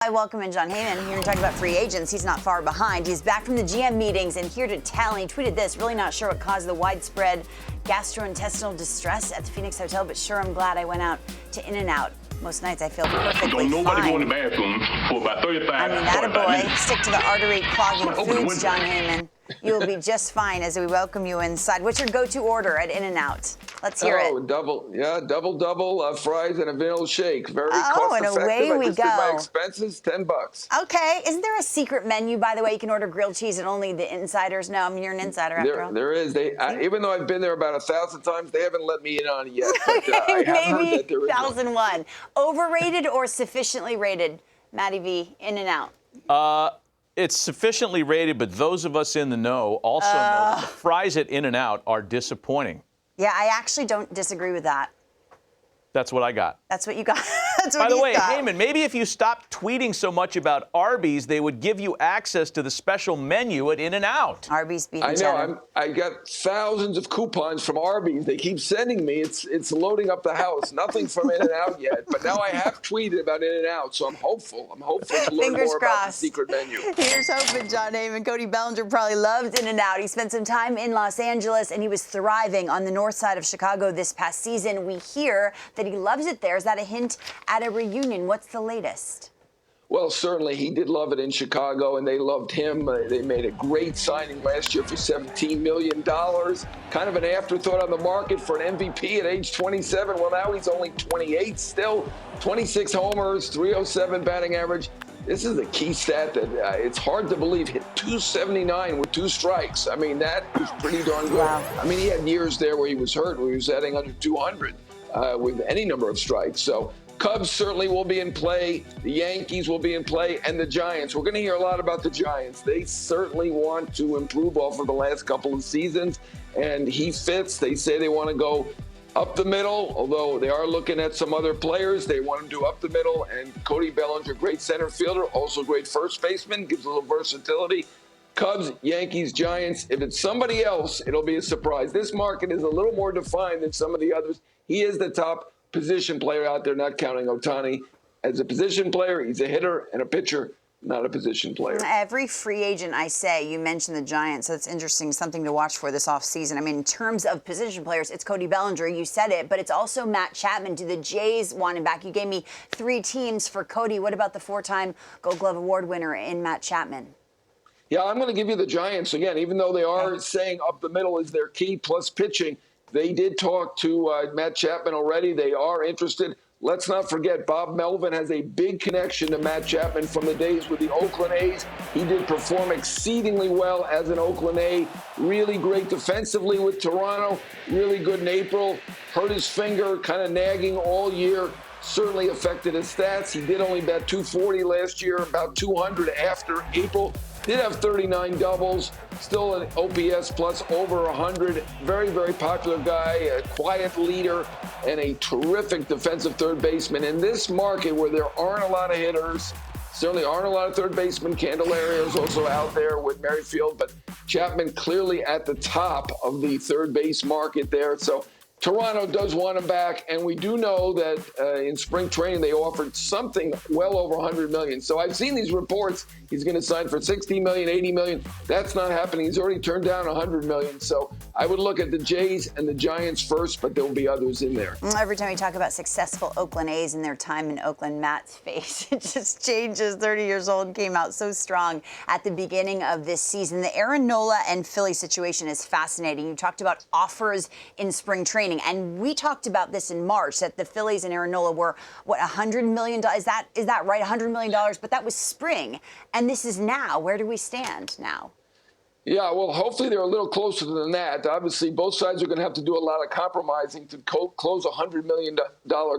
I welcome in Jon Heyman here to talk about free agents. He's not far behind. He's back from the GM meetings and here to tell. And he tweeted this, really not sure what caused the widespread gastrointestinal distress at the Phoenix Hotel, but sure, I'm glad I went out to In-N-Out. Most nights I feel perfectly Don't nobody fine. go in the bathroom for about 35 I mean, attaboy. Stick to the artery-clogging foods, Jon Heyman. You will be just fine as we welcome you inside. What's your go-to order at In-N-Out? Let's hear it. Double, fries and a vanilla shake. Very cost and effective. away we I just did my go. expenses, $10. Okay. Isn't there a secret menu, by the way? You can order grilled cheese and only the insiders know. I mean, you're an insider after all. There is. Even though I've been there about 1,000 times, they haven't let me in on it yet. But, I have heard that there is 1,001. Overrated or sufficiently rated, Matty V, In-N-Out? It's sufficiently rated, but those of us in the know also know that the fries at In-N-Out are disappointing. Yeah, I actually don't disagree with that. That's what I got. That's what you got. That's what By the he's way, got. Heyman, maybe if you stopped tweeting so much about Arby's, they would give you access to the special menu at In-N-Out. Arby's beating I know. I got thousands of coupons from Arby's. They keep sending me. It's loading up the house. Nothing from In-N-Out yet. But now I have tweeted about In-N-Out, so I'm hopeful. I'm hopeful to learn Fingers more about the crossed. secret menu. Here's hoping, Jon Heyman. Cody Bellinger probably loved In-N-Out. He spent some time in Los Angeles, and he was thriving on the north side of Chicago this past season. We hear that he loves it there. Is that a hint at a reunion? What's the latest? Well, certainly he did love it in Chicago, and they loved him. They made a great signing last year for $17 million. Kind of an afterthought on the market for an MVP at age 27. Well, now he's only 28 still. 26 homers, 307 batting average. This is a key stat that it's hard to believe. Hit 279 with 2 strikes. I mean, that was pretty darn good. Wow. I mean, he had years there where he was hurt, where he was hitting under 200 with any number of strikes. So Cubs certainly will be in play. The Yankees will be in play, and the Giants. We're going to hear a lot about the Giants. They certainly want to improve off of the last couple of seasons, and he fits. They say they want to go up the middle, although they are looking at some other players. They want to do up the middle, and Cody Bellinger, great center fielder, also great first baseman, gives a little versatility. Cubs, Yankees, Giants. If it's somebody else, it'll be a surprise. This market is a little more defined than some of the others. He is the top position player out there, not counting Ohtani. As a position player, he's a hitter and a pitcher, not a position player. Every free agent I say, you mentioned the Giants, so it's interesting, something to watch for this offseason. I mean, in terms of position players, it's Cody Bellinger, you said it, but it's also Matt Chapman. Do the Jays want him back? You gave me 3 teams for Cody. What about the 4-time Gold Glove Award winner in Matt Chapman? Yeah, I'm going to give you the Giants again, even though they are saying up the middle is their key plus pitching. They did talk to Matt Chapman already. They are interested. Let's not forget, Bob Melvin has a big connection to Matt Chapman from the days with the Oakland A's. He did perform exceedingly well as an Oakland A. Really great defensively with Toronto. Really good in April. Hurt his finger, kind of nagging all year. Certainly affected his stats. He did only bat .240 last year, about 200 after April. Did have 39 doubles, still an OPS plus over 100. Very, very popular guy, a quiet leader, and a terrific defensive third baseman. In this market where there aren't a lot of hitters, certainly aren't a lot of third basemen. Candelario is also out there with Merrifield, but Chapman clearly at the top of the third base market there. So Toronto does want him back, and we do know that in spring training they offered something well over $100 million. So I've seen these reports. He's going to sign for $60 million, $80 million. That's not happening. He's already turned down $100 million. So I would look at the Jays and the Giants first, but there will be others in there. Every time we talk about successful Oakland A's and their time in Oakland, Matt's face, it just changes. 30 years old, came out so strong at the beginning of this season. The Aaron Nola and Philly situation is fascinating. You talked about offers in spring training, and we talked about this in March, that the Phillies and Aaron Nola were, what, $100 million? Is that right, $100 million? But that was spring, and this is now. Where do we stand now? Yeah, well, hopefully they're a little closer than that. Obviously, both sides are going to have to do a lot of compromising to close a $100 million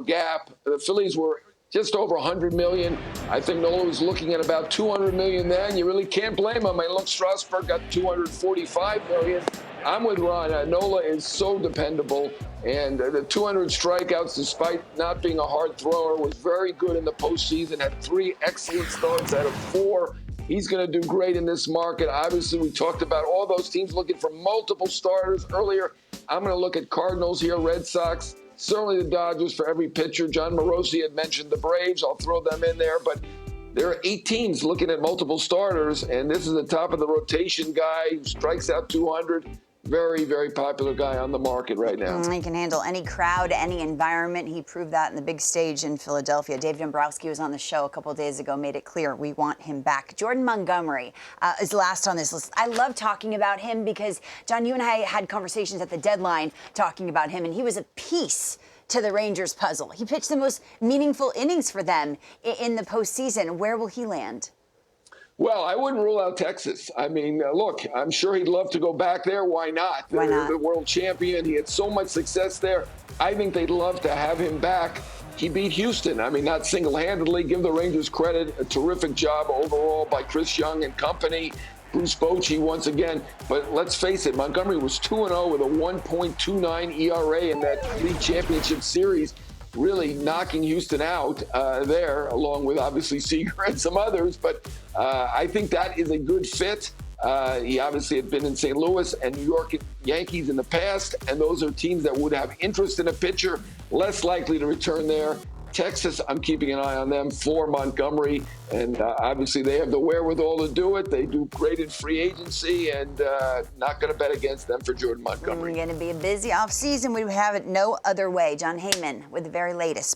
gap. The Phillies were just over $100 million. I think Nola was looking at about $200 million then. You really can't blame him. I mean, look, Strasburg got $245 million. I'm with Ron. Nola is so dependable. And the 200 strikeouts, despite not being a hard thrower, was very good in the postseason. Had 3 excellent starts out of 4. He's going to do great in this market. Obviously, we talked about all those teams looking for multiple starters earlier. I'm going to look at Cardinals here, Red Sox, certainly the Dodgers for every pitcher. John Morosi had mentioned the Braves. I'll throw them in there. But there are 8 teams looking at multiple starters, and this is the top of the rotation guy who strikes out 200. Very, very popular guy on the market right now. He can handle any crowd, any environment. He proved that in the big stage in Philadelphia. David Dombrowski was on the show a couple days ago, made it clear we want him back. Jordan Montgomery is last on this list. I love talking about him because, John, you and I had conversations at the deadline talking about him, and he was a piece to the Rangers puzzle. He pitched the most meaningful innings for them in the postseason. Where will he land? Well, I wouldn't rule out Texas. I mean, look, I'm sure he'd love to go back there. Why not? Why not? They're the world champion. He had so much success there. I think they'd love to have him back. He beat Houston. I mean, not single-handedly. Give the Rangers credit. A terrific job overall by Chris Young and company. Bruce Bochy once again. But let's face it, Montgomery was 2-0 with a 1.29 ERA in that league championship series, really knocking Houston out there, along with obviously Seager and some others. But I think that is a good fit. He obviously had been in St. Louis and New York Yankees in the past, and those are teams that would have interest in a pitcher, less likely to return there. Texas, I'm keeping an eye on them for Montgomery, and obviously they have the wherewithal to do it. They do great in free agency, and not going to bet against them for Jordan Montgomery. Going to be a busy offseason. We would have it no other way. Jon Heyman with the very latest.